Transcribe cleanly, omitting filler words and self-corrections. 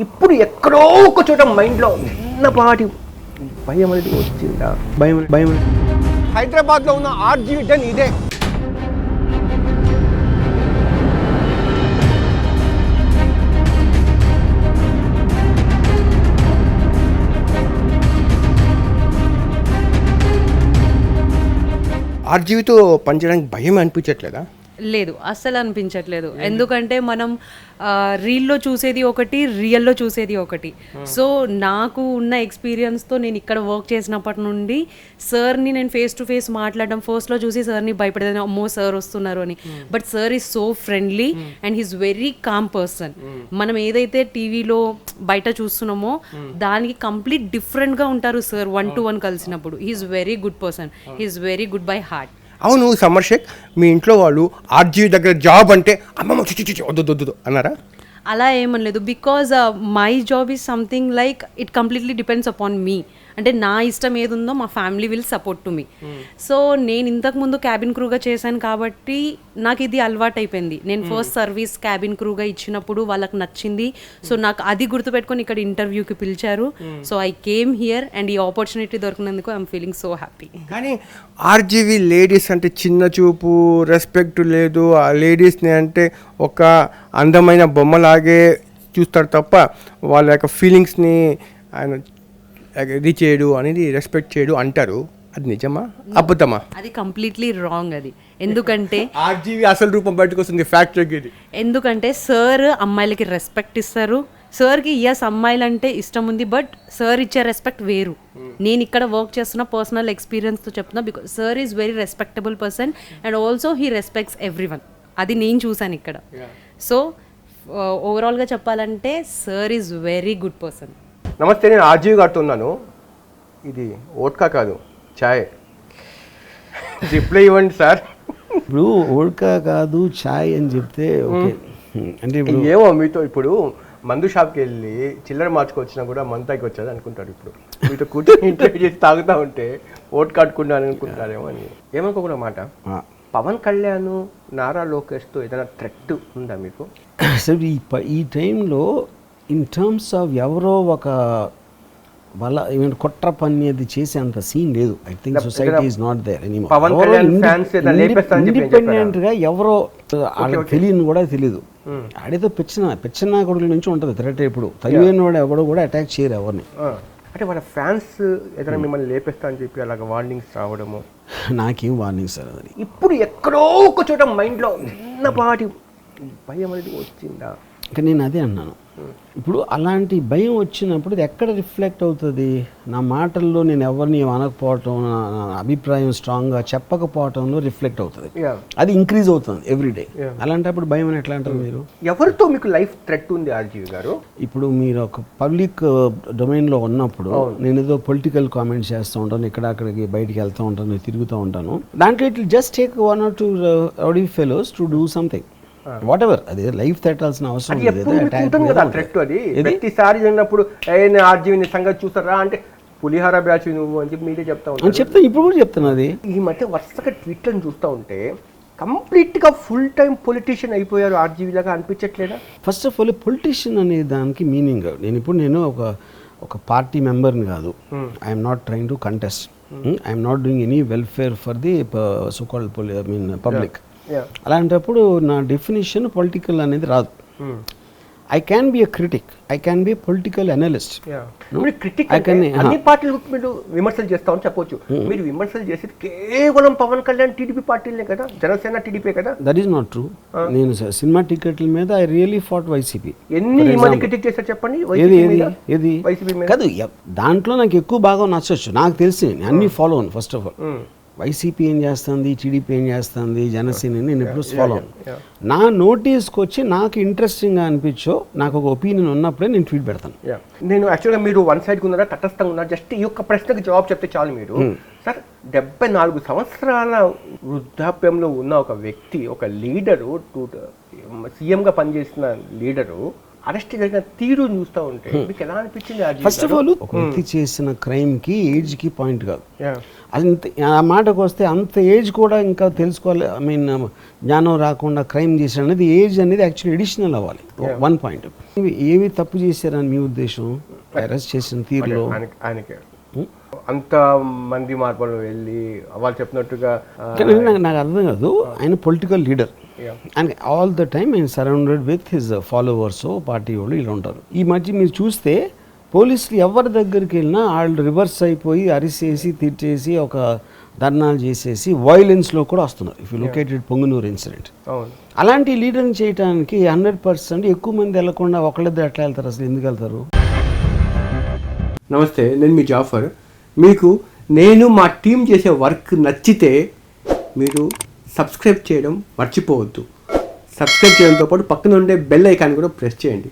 ఇప్పుడు ఎక్కడో ఒక చోట మైండ్లో చిన్నపాటి భయం అనేది వచ్చిందా? భయం హైదరాబాద్లో ఉన్న ఆర్జీవి డన్ ఇదే. ఆర్జీవితో పనిచేయడానికి భయం అనిపించట్లేదా? లేదు, అస్సలు అనిపించట్లేదు. ఎందుకంటే మనం రీల్లో చూసేది ఒకటి, రియల్లో చూసేది ఒకటి. సో నాకు ఉన్న ఎక్స్పీరియన్స్తో నేను ఇక్కడ వర్క్ చేసినప్పటి నుండి సార్ని నేను ఫేస్ టు ఫేస్ మాట్లాడడం, ఫస్ట్లో చూసి సార్ని భయపడేది, అమ్మో సార్ వస్తున్నారు అని. But sir is so friendly and he's very calm person. మనం ఏదైతే టీవీలో బయట చూస్తున్నామో దానికి కంప్లీట్ డిఫరెంట్గా ఉంటారు సార్. 1-to-1 కలిసినప్పుడు he's very good person, he's very good by heart. అవును సమర్ షేక్, మీ ఇంట్లో వాళ్ళు ఆర్జీవి దగ్గర జాబ్ అంటే అమ్మమ్మ చిచి వద్దు అన్నారా? అలా ఏమనలేదు. Because my job is something like it completely depends upon me. అంటే నా ఇష్టం ఏది ఉందో మా family will support to me. So నేను ఇంతకుముందు క్యాబిన్ క్రూగా చేశాను కాబట్టి నాకు ఇది అలవాటు అయిపోయింది. నేను ఫస్ట్ సర్వీస్ క్యాబిన్ క్రూగా ఇచ్చినప్పుడు వాళ్ళకి నచ్చింది. సో నాకు అది గుర్తుపెట్టుకొని ఇక్కడ ఇంటర్వ్యూకి పిలిచారు. So I came here and ఈ ఆపర్చునిటీ దొరికినందుకు ఐఎమ్ ఫీలింగ్ సో హ్యాపీ. కానీ ఆర్జీవి లేడీస్ అంటే చిన్న చూపు, రెస్పెక్ట్ లేదు. ఆ లేడీస్ని అంటే ఒక అందమైన బొమ్మలాగే చూస్తారు తప్ప వాళ్ళ యొక్క ఫీలింగ్స్ని ఆయన ఇది చేయడు అనేది, రెస్పెక్ట్ చేయడు అంటారు. అది నిజమా అబద్ధమా? అది కంప్లీట్లీ రాంగ్. అది ఎందుకంటే ఆర్జీవి అసలు రూపం బయటకు వస్తుంది, ఫ్యాక్ట్ ఇది. ఎందుకంటే సార్ అమ్మాయిలకి రెస్పెక్ట్ ఇస్తారు. సార్కి ఎస్ అమ్మాయిలు అంటే ఇష్టం ఉంది, బట్ సార్ ఇచ్చే రెస్పెక్ట్ వేరు. నేను ఇక్కడ వర్క్ చేస్తున్న పర్సనల్ ఎక్స్పీరియన్స్తో చెప్తున్నా. Because sir is very respectable person and also he respects everyone. అది నేను చూసాను ఇక్కడ. సో ఓవరాల్గా చెప్పాలంటే sir is very good person. నమస్తే, నేను ఆర్జీవి గారితో ఉన్నాను. ఇది ఓట్కా కాదు, ఛాయ్. రిప్లై ఇవ్వండి సార్. ఇప్పుడు ఓడ్కా కాదు ఛాయ్ అని చెప్తే ఓకే. అంటే ఏమో మీతో ఇప్పుడు మందు షాప్కి వెళ్ళి చిల్లర మార్చుకొచ్చినా కూడా మంతాకి వచ్చాది అనుకుంటారు. ఇప్పుడు మీతో కూర్చొని ఇంటర్వ్యూ చేసి తాగుతూ ఉంటే ఓట్ కట్టుకుంటాను అనుకుంటారేమో అని. ఏమనుకోకుండా మాట, పవన్ కళ్యాణ్ నారా లోకేష్తో ఏదైనా థ్రెట్ ఉందా మీకు? అసలు ఈ టైంలో ఇన్ టర్మ్స్ ఆఫ్ ఎవరో ఒక వాళ్ళ ఏమైనా కుట్ర పని అది చేసే అంత సీన్ లేదు. I think society is not there anymore. Independent గా ఎవరో వాళ్ళకి తెలియని కూడా తెలియదు. ఆడేదో పెచ్చన కొడుకుల నుంచి ఉంటుంది థ్రెట్. ఇప్పుడు తెలియని వాడు ఎవడో కూడా అటాక్ చేయరు ఎవరిని. అంటే వాళ్ళ ఫ్యాన్స్ ఏదైనా మిమ్మల్ని లేపేస్తా అని చెప్పి అలాగ వార్నింగ్స్ రావడము? నాకేం వార్నింగ్స్ సార్ అది. ఇప్పుడు ఎక్కడో ఒక చోట మైండ్లో చిన్నపాటి భయం అనేది వచ్చిందా? ఇంకా నేను అదే అన్నాను. ఇప్పుడు అలాంటి భయం వచ్చినప్పుడు ఇది ఎక్కడ రిఫ్లెక్ట్ అవుతుంది? నా మాటల్లో నేను ఎవరిని అనకపోవటం, నా అభిప్రాయం స్ట్రాంగ్గా చెప్పకపోవటంలో రిఫ్లెక్ట్ అవుతుంది. అది ఇంక్రీజ్ అవుతుంది ఎవ్రీడే. అలాంటప్పుడు భయం అని ఎట్లా అంటారు మీరు? ఎవరితో మీకు లైఫ్ థ్రెట్ ఉంది ఆర్జీవి గారు? ఇప్పుడు మీరు ఒక పబ్లిక్ డొమైన్లో ఉన్నప్పుడు నేను ఏదో పొలిటికల్ కామెంట్స్ చేస్తూ ఉంటాను, ఇక్కడ అక్కడికి బయటికి వెళ్తూ ఉంటాను, తిరుగుతూ ఉంటాను. దాంట్లో it will just take 1 or 2 rowdy fellows to do something. What ever, అది లైఫ్ తట్టాల్సిన అవసరం ప్రతిసారి జరిగినప్పుడు ఆర్జీవి సంగతి చూస్తారా అంటే పులిహార బ్యాచ్ నువ్వు అని చెప్పి మీరే చెప్తా ఇప్పుడు కూడా చెప్తాను. అది ఈ మధ్య వరుసగా ట్వీట్లను చూస్తూ ఉంటే కంప్లీట్గా ఫుల్ టైం పొలిటీషియన్ అయిపోయారు ఆర్జీవి లాగా అనిపించట్లేదా? ఫస్ట్ ఆఫ్ ఆల్ పొలిటీషియన్ అనే దానికి మీనింగ్, నేను ఒక పార్టీ మెంబర్ని కాదు. I'm not trying to contest. I'm not doing any welfare for the so called public. అలాంటప్పుడు నా డెఫినేషన్ పొలిటికల్ అనేది రాదు. I can be a critic, I can be a political analyst. అన్ని పార్టీలు మీరు విమర్శలు చేస్తామని చెప్పొచ్చు. మీరు విమర్శలు చేసేది కేవలం పవన్ కళ్యాణ్ టీడీపీ పార్టీలే కదా, జనసేన టీడీపీ కదా? That is not true. నేను సినిమా టికెట్ల మీద ఐ రియలీ ఫాట్ వైసీపీ. ఎన్ని క్రిటిక్ చేశారు చెప్పండి? ఏది కాదు, దాంట్లో నాకు ఎక్కువ బాగా నచ్చచ్చు. నాకు తెలిసి అన్ని ఫాలో అవ్వను. ఫస్ట్ ఆఫ్ ఆల్ వైసీపీ ఏం చేస్తుంది, టీడీపీ ఏం చేస్తుంది, జనసేన నేను ఎప్పుడు ఫాలో అవ్వను. నా నోటీస్కి వచ్చి నాకు ఇంట్రెస్టింగ్గా అనిపించో, నాకు ఒక ఒపీనియన్ ఉన్నప్పుడే నేను ట్వీట్ పెడతాను. నేను యాక్చువల్గా మీరు వన్ సైడ్కి ఉన్నారా, తటస్థంగా ఉన్నారా? జస్ట్ ఈ యొక్క ప్రశ్నకు జవాబు చెప్తే చాలు. మీరు సార్ 74 సంవత్సరాల వృద్ధాప్యంలో ఉన్న ఒక వ్యక్తి, ఒక లీడరు, సీఎంగా పనిచేసిన లీడరు అరెస్ట్ జరిగిన తీరు చూస్తూ ఉంటే మీకు ఎలా అనిపించింది RGV ఫస్ట్ ఆఫ్ గారు? ఆల్ ఒక వ్యక్తి చేసిన క్రైమ్కి ఏజ్కి పాయింట్ కాదు. Yeah. అంత ఆ మాటకు వస్తే అంత ఏజ్ కూడా ఇంకా తెలుసుకోవాలి. ఐ మీన్ జ్ఞానం రాకుండా క్రైమ్ చేశారు అనేది ఏజ్ అనేది యాక్చువల్లీ ఎడిషనల్ అవ్వాలి. One point. ఏవి తప్పు చేశారని మీ ఉద్దేశం అరెస్ట్ చేసిన తీరులో? ఆయనకి అంత మంది మార్పులు వెళ్ళి వాళ్ళు చెప్పినట్టుగా కానీ నాకు అర్థం కాదు. ఆయన political leader and all the time ఆయన surrounded with his followers party వాళ్ళు ఇలా ఉంటారు. ఈ మధ్య మీరు చూస్తే పోలీసులు ఎవరి దగ్గరికి వెళ్ళినా వాళ్ళు రివర్స్ అయిపోయి అరిసేసి తిట్టేసి ఒక ధర్నాలు చేసేసి వైలెన్స్లో కూడా వస్తున్నారు. If you located Punganur incident, అలాంటి లీడర్ని చేయడానికి 100% ఎక్కువ మంది వెళ్లకుండా ఒకళ్ళిద్దరు ఎట్లా వెళ్తారు? అసలు ఎందుకు వెళ్తారు? నమస్తే, నేను మీ జాఫర్. మీకు నేను మా టీం చేసే వర్క్ నచ్చితే మీరు సబ్స్క్రైబ్ చేయడం మర్చిపోవద్దు. సబ్స్క్రైబ్ చేయడంతో పాటు పక్కన ఉండే బెల్ ఐకాన్ కూడా ప్రెస్ చేయండి.